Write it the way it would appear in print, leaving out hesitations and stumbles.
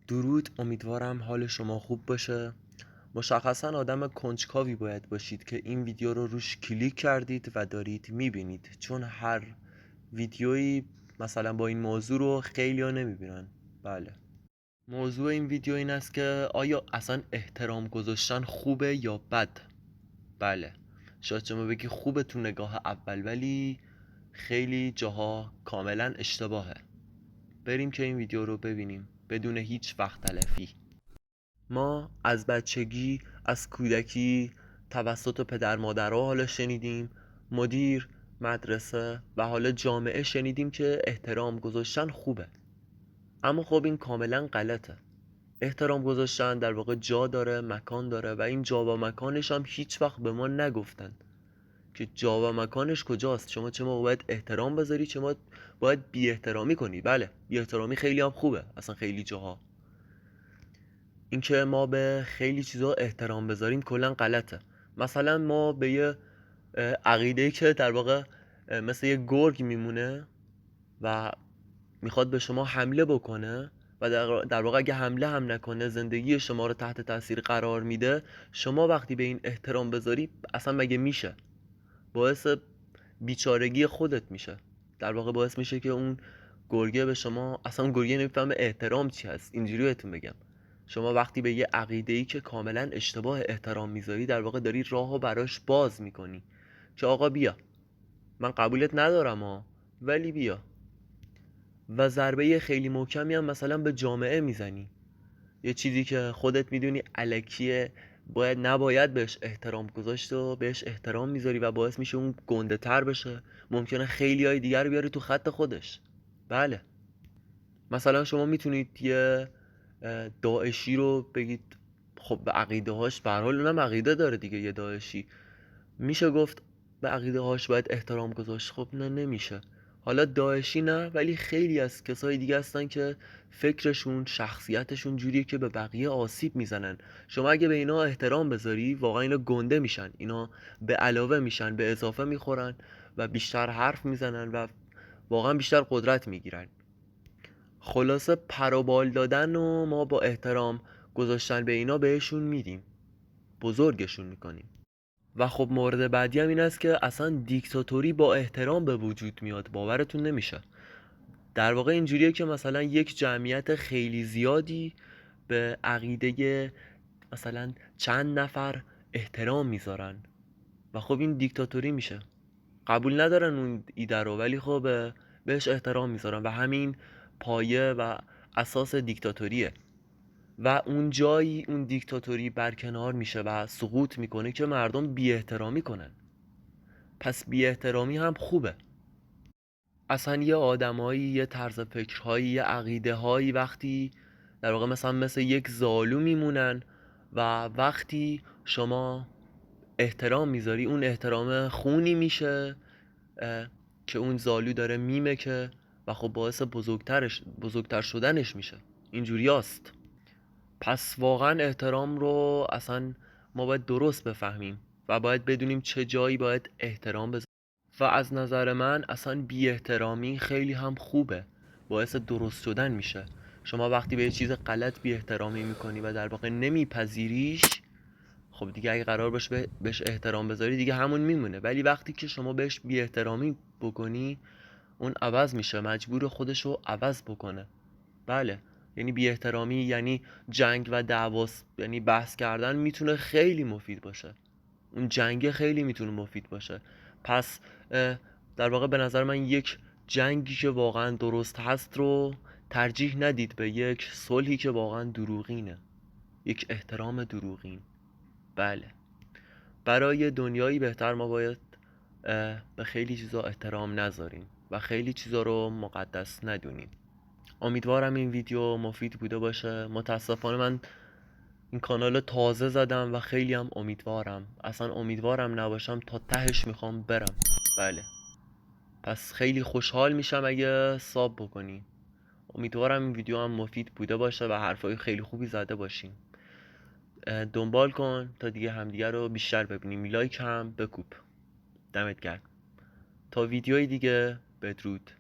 درود، امیدوارم حال شما خوب باشه. مشخصا آدم کنجکاوی باید باشید که این ویدیو رو روش کلیک کردید و دارید میبینید، چون هر ویدیویی مثلا با این موضوع رو خیلی ها نمیبینن. بله، موضوع این ویدیو این است که آیا اصلا احترام گذاشتن خوبه یا بد؟ بله، شاید شما بگی خوبه تو نگاه اول، ولی خیلی جاها کاملا اشتباهه. بریم که این ویدیو رو ببینیم بدون هیچ وقت تلفی. ما از بچگی، از کودکی توسط پدر مادرها حالا شنیدیم، مدیر، مدرسه و حالا جامعه شنیدیم که احترام گذاشتن خوبه. اما خب این کاملا غلطه. احترام گذاشتن در واقع جا داره، مکان داره و این جا و مکانش هم هیچ وقت به ما نگفتن که جا و مکانش کجاست. شما چه موقع باید احترام بذاری، چه موقع باید بی احترامی کنی. بله، بی احترامی خیلی هم خوبه، اصلا خیلی جاها. اینکه ما به خیلی چیزا احترام بذاریم کلا غلطه. مثلا ما به یه عقیده‌ای که در واقع مثل یه گرگ میمونه و میخواد به شما حمله بکنه و در واقع اگه حمله هم نکنه زندگی شما رو تحت تاثیر قرار میده، شما وقتی به این احترام بذاری اصلا مگه میشه؟ باعث بیچارگی خودت میشه. در واقع باعث میشه که اون گرگه به شما، اصلا اون گرگه نمیفهمه احترام چی هست. اینجوری بهتون بگم، شما وقتی به یه عقیده‌ای که کاملا اشتباه احترام میذاری، در واقع داری راهو براش باز میکنی که آقا بیا، من قبولت ندارم ها، ولی بیا. و ضربه خیلی محکمی هم مثلا به جامعه میزنی، یه چیزی که خودت میدونی الکیه، نباید بهش احترام گذاشت و بهش احترام میذاری و باعث میشه اون گنده تر بشه. ممکنه خیلی های دیگر بیاری تو خط خودش. بله، مثلا شما میتونید یه داعشی رو بگید خب به عقیده هاش، به هر حال اونم عقیده داره دیگه. یه داعشی میشه گفت به عقیده هاش باید احترام گذاشت؟ خب نه، نمیشه. حالا داعشی نه، ولی خیلی از کسای دیگه هستن که فکرشون، شخصیتشون جوریه که به بقیه آسیب میزنن. شما اگه به اینا احترام بذاری، واقعا اینا گنده میشن، اینا به علاوه میشن، به اضافه میخورن و بیشتر حرف میزنن و واقعا بیشتر قدرت میگیرن. خلاصه پر و بال دادن و ما با احترام گذاشتن به اینا بهشون میدیم، بزرگشون میکنیم. و خب مورد بعدی هم این است که اصلا دیکتاتوری با احترام به وجود میاد، باورتون نمیشه. در واقع اینجوریه که مثلا یک جمعیت خیلی زیادی به عقیده مثلا چند نفر احترام میذارن و خب این دیکتاتوری میشه. قبول ندارن اون ایده رو، ولی خب بهش احترام میذارن و همین پایه و اساس دیکتاتوریه. و اون جایی اون دیکتاتوری برکنار میشه و سقوط میکنه که مردم بی احترامی کنن. پس بی احترامی هم خوبه. اصلا یه آدمایی، یه طرز فکرهایی، یه عقیده هایی وقتی در واقع مثل یک زالو میمونن و وقتی شما احترام میذاری، اون احترام خونی میشه که اون زالو داره میمکه و خب باعث بزرگتر شدنش میشه. اینجوریاست. پس واقعا احترام رو اصلا ما باید درست بفهمیم و باید بدونیم چه جایی باید احترام بذاریم. و از نظر من اصلا بی احترامی خیلی هم خوبه، باعث درست شدن میشه. شما وقتی به یه چیز غلط بی احترامی میکنی و در واقع نمیپذیریش، خب دیگه اگه قرار باشه بهش احترام بذاری، دیگه همون میمونه. ولی وقتی که شما بهش بی احترامی بکنی، اون عوض میشه، مجبور خودش رو عوض بکنه. بله، یعنی بی احترامی یعنی جنگ و دعواست، یعنی بحث کردن میتونه خیلی مفید باشه. اون جنگ خیلی میتونه مفید باشه. پس در واقع به نظر من یک جنگی که واقعا درست هست رو ترجیح ندید به یک صلحی که واقعا دروغینه، یک احترام دروغین. بله، برای دنیایی بهتر ما باید به خیلی چیزا احترام نذاریم و خیلی چیزا رو مقدس ندونیم. امیدوارم این ویدیو مفید بوده باشه. متاسفانه من این کانال تازه زدم و خیلی هم امیدوارم، اصلا امیدوارم نباشم تا تهش میخوام برم. بله، پس خیلی خوشحال میشم اگه ساب بکنی. امیدوارم این ویدیو هم مفید بوده باشه و حرفای خیلی خوبی زده باشیم. دنبال کن تا دیگه همدیگه رو بیشتر ببینیم. لایک هم بکوب. دمت گرم. تا ویدیوی دیگه، بدرود.